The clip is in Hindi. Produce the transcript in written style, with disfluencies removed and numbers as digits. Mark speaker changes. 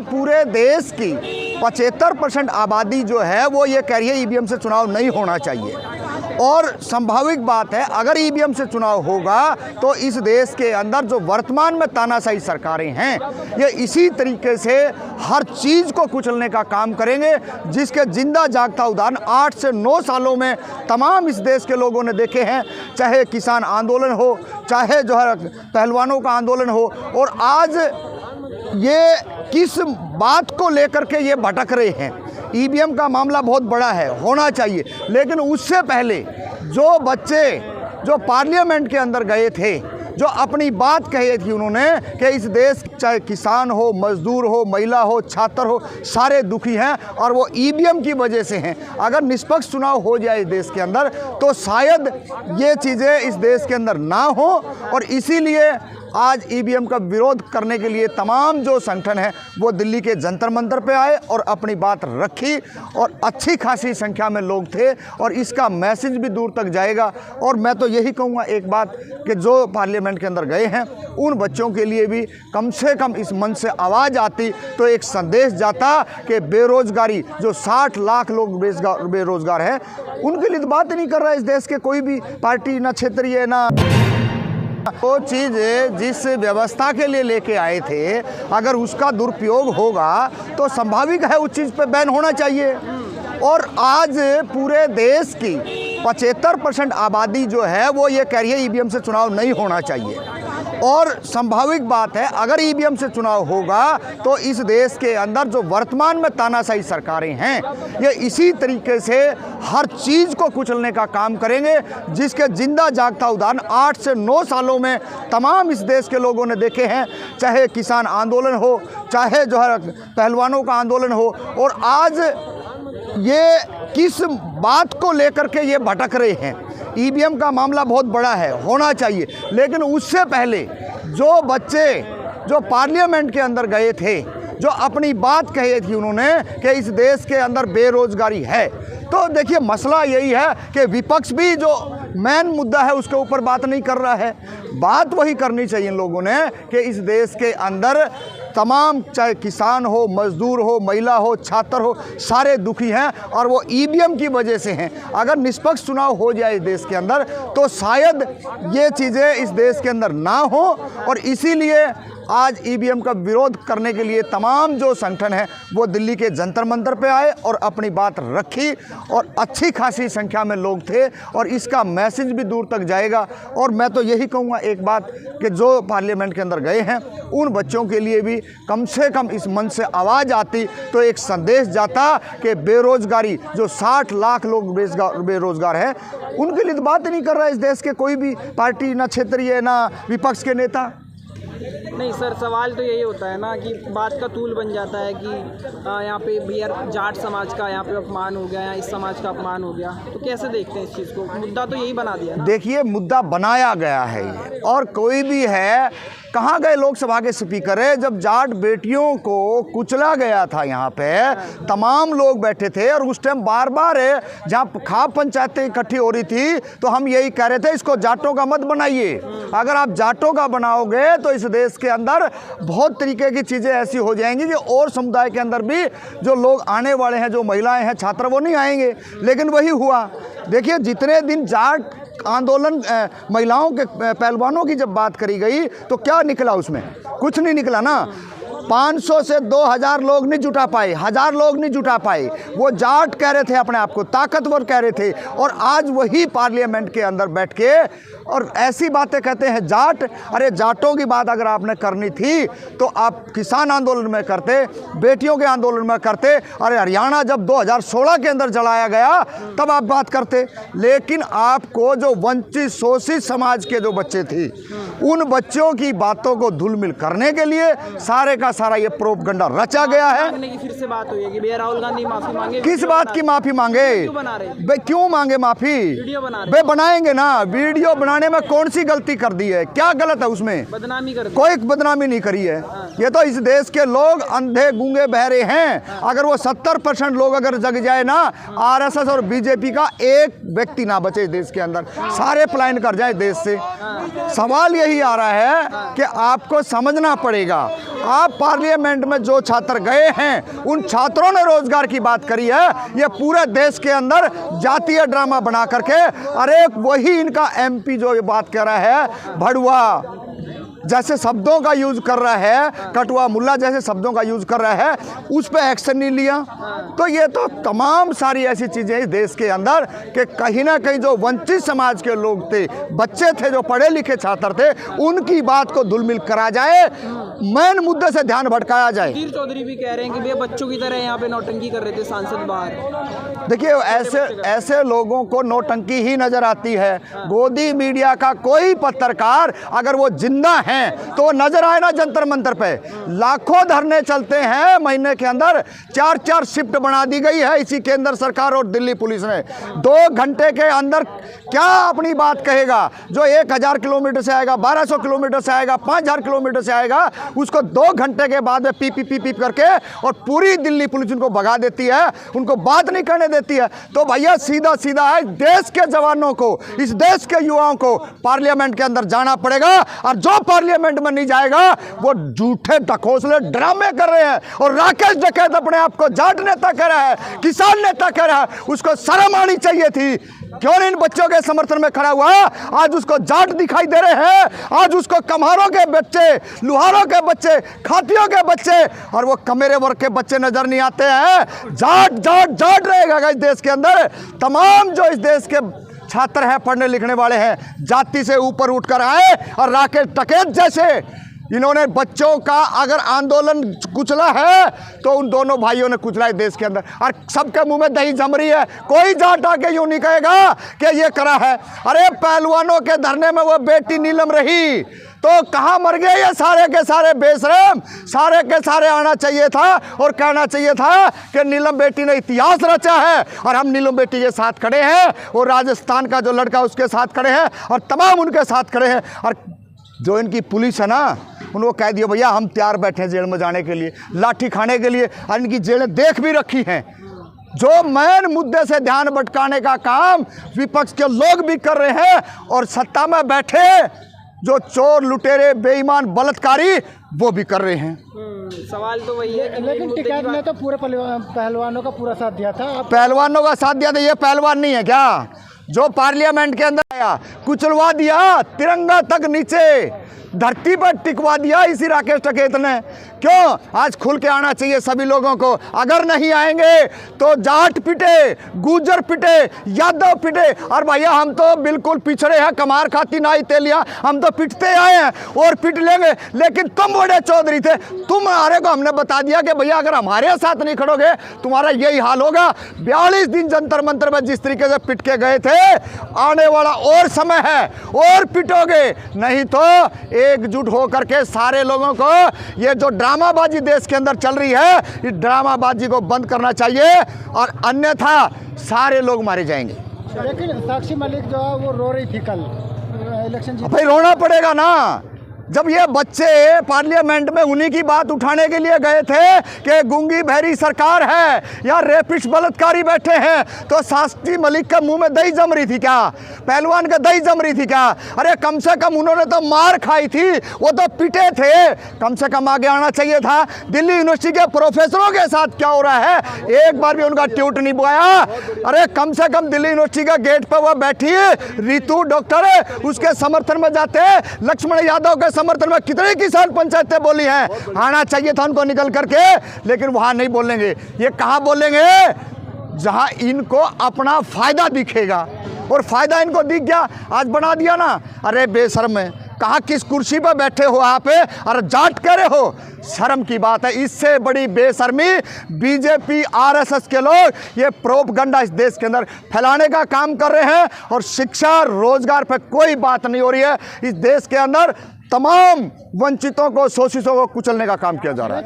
Speaker 1: पूरे देश की 75% आबादी जो है वो ये कह रही है ईवीएम से चुनाव नहीं होना चाहिए। और संभाविक बात है अगर ईवीएम से चुनाव होगा तो इस देश के अंदर जो वर्तमान में तानाशाही सरकारें हैं ये इसी तरीके से हर चीज़ को कुचलने का काम करेंगे, जिसके जिंदा जागता उदाहरण 8 से 9 सालों में तमाम इस देश के लोगों ने देखे हैं। चाहे किसान आंदोलन हो, चाहे जो है पहलवानों का आंदोलन हो, और आज ये किस बात को लेकर के ये भटक रहे हैं। ईवीएम का मामला बहुत बड़ा है, होना चाहिए, लेकिन उससे पहले जो बच्चे जो पार्लियामेंट के अंदर गए थे, जो अपनी बात कही थी उन्होंने कि इस देश चाहे किसान हो, मजदूर हो, महिला हो, छात्र हो, सारे दुखी हैं और वो ईवीएम की वजह से हैं। अगर निष्पक्ष चुनाव हो जाए इस देश के अंदर तो शायद ये चीज़ें इस देश के अंदर ना हो, और इसीलिए आज ईवीएम का विरोध करने के लिए तमाम जो संगठन है वो दिल्ली के जंतर मंतर पे आए और अपनी बात रखी, और अच्छी खासी संख्या में लोग थे, और इसका मैसेज भी दूर तक जाएगा। और मैं तो यही कहूँगा एक बात कि जो पार्लियामेंट के अंदर गए हैं उन बच्चों के लिए भी कम से कम इस मंच से आवाज़ आती तो एक संदेश जाता कि बेरोजगारी जो 60 लाख लोग बेरोजगार हैं उनके लिए तो बात ही नहीं कर रहा है इस देश के कोई भी पार्टी, ना क्षेत्रीय ना। वो चीज़ जिस व्यवस्था के लिए लेके आए थे अगर उसका दुरुपयोग होगा तो संभाविक है उस चीज़ पे बैन होना चाहिए। और आज पूरे देश की 75% आबादी जो है वो ये कह रही है ईवीएम से चुनाव नहीं होना चाहिए। और संभाविक बात है अगर ईवीएम से चुनाव होगा तो इस देश के अंदर जो वर्तमान में तानाशाही सरकारें हैं ये इसी तरीके से हर चीज़ को कुचलने का काम करेंगे, जिसके जिंदा जागता उदाहरण 8 से 9 सालों में तमाम इस देश के लोगों ने देखे हैं। चाहे किसान आंदोलन हो, चाहे जो है पहलवानों का आंदोलन हो, और आज ये किस बात को लेकर के ये भटक रहे हैं। ईवीएम का मामला बहुत बड़ा है, होना चाहिए, लेकिन उससे पहले जो बच्चे जो पार्लियामेंट के अंदर गए थे, जो अपनी बात कही थी उन्होंने कि इस देश के अंदर बेरोजगारी है, तो देखिए मसला यही है कि विपक्ष भी जो मेन मुद्दा है उसके ऊपर बात नहीं कर रहा है। बात वही करनी चाहिए इन लोगों ने कि इस देश के अंदर तमाम चाहे किसान हो, मजदूर हो, महिला हो, छात्र हो, सारे दुखी हैं और वो ईवीएम की वजह से हैं। अगर निष्पक्ष चुनाव हो जाए इस देश के अंदर तो शायद ये चीज़ें इस देश के अंदर ना हो, और इसीलिए आज ईवीएम का विरोध करने के लिए तमाम जो संगठन है वो दिल्ली के जंतर मंतर पे आए और अपनी बात रखी, और अच्छी खासी संख्या में लोग थे, और इसका मैसेज भी दूर तक जाएगा। और मैं तो यही कहूँगा एक बात कि जो पार्लियामेंट के अंदर गए हैं उन बच्चों के लिए भी कम से कम इस मंच से आवाज़ आती तो एक संदेश जाता कि बेरोजगारी जो 60 लाख लोग बेरोजगार हैं उनके लिए तो बात ही नहीं कर रहा है इस देश के कोई भी पार्टी, ना क्षेत्रीय ना विपक्ष के नेता।
Speaker 2: नहीं सर, सवाल तो यही होता है ना कि बात का तूल बन जाता है कि यहाँ पे बियर जाट समाज का यहाँ पे अपमान हो गया या इस समाज का अपमान हो गया, तो कैसे देखते हैं इस चीज़ को? मुद्दा तो यही बना दिया ना। देखिए मुद्दा बनाया गया है ये, और कोई भी है। कहाँ गए लोकसभा के स्पीकर है जब जाट बेटियों को कुचला गया था? यहाँ पे तमाम लोग बैठे थे और उस टाइम बार बार जहाँ खाप पंचायतें इकट्ठी हो रही थी तो हम यही कह रहे थे इसको जाटों का मत बनाइए। अगर आप जाटों का बनाओगे तो इस देश के अंदर बहुत तरीके की चीज़ें ऐसी हो जाएंगी कि और समुदाय के अंदर भी जो लोग आने वाले हैं, जो महिलाएं हैं, छात्र, वो नहीं आएंगे। लेकिन वही हुआ। देखिए जितने दिन जाट आंदोलन महिलाओं के पहलवानों की जब बात करी गई तो क्या निकला? उसमें कुछ नहीं निकला ना। 500 से 2000 लोग नहीं जुटा पाए, 1000 लोग नहीं जुटा पाए। वो जाट कह रहे थे अपने आप को, ताकतवर कह रहे थे, और आज वही पार्लियामेंट के अंदर बैठ के और ऐसी बातें कहते हैं जाट। अरे जाटों की बात अगर आपने करनी थी तो आप किसान आंदोलन में करते, बेटियों के आंदोलन में करते। अरे हरियाणा जब 2016 के अंदर जलाया गया तब आप बात करते। लेकिन आपको जो वंचित शोषित समाज के जो बच्चे थे उन बच्चों की बातों को धूलमिल करने के लिए सारे का सारा ये प्रोपगंडा रचा गया है। की फिर से बात हुई है कि राहुल गांधी माफी मांगे।
Speaker 1: किस बात की माफी मांगे? क्यों मांगे माफी?
Speaker 2: वीडियो बना
Speaker 1: रहे। बनाएंगे ना। वीडियो बनाने में कौन सी गलती कर दी है? क्या गलत है उसमें?
Speaker 2: बदनामी कर दी।
Speaker 1: कोई बदनामी नहीं करी है। ये तो इस देश के लोग अंधे गूंगे बहरे हैं। अगर वो 70% लोग अगर जग जाए ना, आरएसएस और बीजेपी का एक व्यक्ति ना बचे इस देश के अंदर, सारे पलायन कर जाए देश से। सवाल यही आ रहा है कि आपको समझना पड़ेगा। आप पार्लियामेंट में जो छात्र गए हैं उन छात्रों ने रोजगार की बात करी है। ये पूरे देश के अंदर जातीय ड्रामा बना करके, अरे वही इनका एमपी जो ये बात कर रहा है, भड़ुआ जैसे शब्दों का यूज कर रहा है, कटुआ मुल्ला जैसे शब्दों का यूज कर रहा है, उस पर एक्शन नहीं लिया। तो ये तो तमाम सारी ऐसी चीज़ें इस देश के अंदर कि कहीं ना कहीं जो वंचित समाज के लोग थे, बच्चे थे, जो पढ़े लिखे छात्र थे, उनकी बात को धुलमिल करा जाए, मेन मुद्दे से ध्यान भटकाया जाए।
Speaker 2: धीर चौधरी भी कह रहे हैं कि भैया बच्चों की तरह यहाँ पे नौटंकी कर रहे थे सांसद बाहर।
Speaker 1: देखिए ऐसे लोगों को नौटंकी ही नजर आती है। गोदी मीडिया का कोई पत्रकार अगर वो जिंदा है तो नजर आए ना जंतर मंतर पे, लाखों धरने चलते हैं महीने के अंदर, 4-4 शिफ्ट बना दी गई है इसी केंद्र सरकार और दिल्ली पुलिस ने। 2 घंटे के अंदर क्या अपनी बात कहेगा? जो 1000 किलोमीटर से आएगा, 1200 किलोमीटर से आएगा, 5000 किलोमीटर से आएगा, उसको 2 घंटे के बाद में पीप करके और पूरी दिल्ली पुलिस उनको भगा देती है, उनको बात नहीं करने देती है। तो भैया सीधा सीधा है, देश के जवानों को, इस देश के युवाओं को पार्लियामेंट के अंदर जाना पड़ेगा, और जो पार्लियामेंट में नहीं जाएगा वो झूठे ढकोसले ड्रामे कर रहे हैं। और राकेश डकैत अपने आप को जाट नेता कह रहा है, किसान नेता कह रहा है, उसको शर्म आनी चाहिए थी। क्यों इन बच्चों के समर्थन में खड़ा हुआ? आज उसको जाट दिखाई दे रहे हैं, आज उसको कम्हारों के बच्चे, लुहारों के बच्चे, खातियों के बच्चे और वो कमेरे वर्ग के बच्चे नजर नहीं आते हैं। जाट जाट जाट रहेगा इस देश के अंदर। तमाम जो इस देश के छात्र हैं, पढ़ने लिखने वाले हैं, जाति से ऊपर उठकर आए और राकेश डकैत जैसे इन्होंने बच्चों का अगर आंदोलन कुचला है तो उन दोनों भाइयों ने कुचला है देश के अंदर। और सबके मुंह में दही जम रही है, कोई जाट आके यूं नहीं कहेगा कि ये करा है। अरे पहलवानों के धरने में वो बेटी नीलम रही तो कहाँ मर गए ये सारे के सारे बेशरम? सारे के सारे आना चाहिए था और कहना चाहिए था कि नीलम बेटी ने इतिहास रचा है और हम नीलम बेटी के साथ खड़े हैं, और राजस्थान का जो लड़का उसके साथ खड़े हैं और तमाम उनके साथ खड़े हैं। और जो इनकी पुलिस है ना, उनको कह दिया भैया हम तैयार बैठे हैं जेल में जाने के लिए, लाठी खाने के लिए, और इनकी जेलें देख भी रखी हैं। जो मेन मुद्दे से ध्यान भटकाने का काम विपक्ष के लोग भी कर रहे हैं, और सत्ता में बैठे जो चोर लुटेरे बेईमान बलात्कारी वो भी कर रहे हैं।
Speaker 2: सवाल तो वही है कि
Speaker 3: लेकिन टिकैत ने तो पूरे पहलवानों का पूरा साथ दिया था।
Speaker 1: पहलवानों का साथ दिया था, ये पहलवान नहीं है क्या जो पार्लियामेंट के अंदर आया, कुचलवा दिया, तिरंगा तक नीचे धरती पर टिकवा दिया इसी राकेश डकैत ने। क्यों? आज खुल के आना चाहिए सभी लोगों को। अगर नहीं आएंगे तो जाट पिटे, गुजर पिटे, यादव पिटे, और भैया हम तो बिल्कुल पिछड़े हैं, कमार खाती नाई तेलिया, हम तो पिटते आए हैं और पिट लेंगे। लेकिन तुम बड़े चौधरी थे, तुम्हारे को हमने बता दिया कि भैया अगर हमारे साथ नहीं खड़ोगे तुम्हारा यही हाल होगा। 42 दिन जंतर मंतर में जिस तरीके से पिट के गए थे, आने वाला और समय है और पिटोगे। नहीं तो एकजुट होकर के सारे लोगों को ये जो ड्रामाबाजी देश के अंदर चल रही है, इस ड्रामाबाजी को बंद करना चाहिए, और अन्यथा सारे लोग मारे जाएंगे।
Speaker 3: लेकिन साक्षी मलिक जो है वो रो रही थी कल इलेक्शन जीत।
Speaker 1: भाई रोना पड़ेगा ना, जब ये बच्चे पार्लियामेंट में उन्हीं की बात उठाने के लिए गए थे कि गूंगी बहरी सरकार है या रेपिस्ट बलात्कारी बैठे हैं, तो साक्षी मलिक के मुंह में दही जम रही थी क्या? पहलवान का दही जम रही थी क्या? अरे कम से कम उन्होंने तो मार खाई थी, वो तो पिटे थे, कम से कम आगे आना चाहिए था। दिल्ली यूनिवर्सिटी के प्रोफेसरों के साथ क्या हो रहा है, एक बार भी उनका ट्यूट नहीं बोया। अरे कम से कम दिल्ली यूनिवर्सिटी का गेट पर वह बैठी रितु डॉक्टर, उसके समर्थन में जाते, लक्ष्मण यादव के समर्थन में कितने किसान पंचायतें बोली हैं, आना चाहिए था उनको निकल करके, लेकिन वहां नहीं बोलेंगे। ये कहां बोलेंगे? जहां इनको अपना फायदा दिखेगा, और फायदा इनको दिख गया, आज बना दिया ना। अरे बेशर्म है, कहाँ किस कुर्सी पर बैठे हो आप और जाट कह रहे हो? शर्म की बात है। इससे बड़ी बेशर्मी बीजेपी आरएसएस के लोग ये प्रोपगंडा इस देश के अंदर फैलाने का काम कर रहे हैं, और शिक्षा रोजगार पर कोई बात नहीं हो रही है। इस देश के अंदर तमाम वंचितों को, शोषितों को कुचलने का काम किया जा रहा है।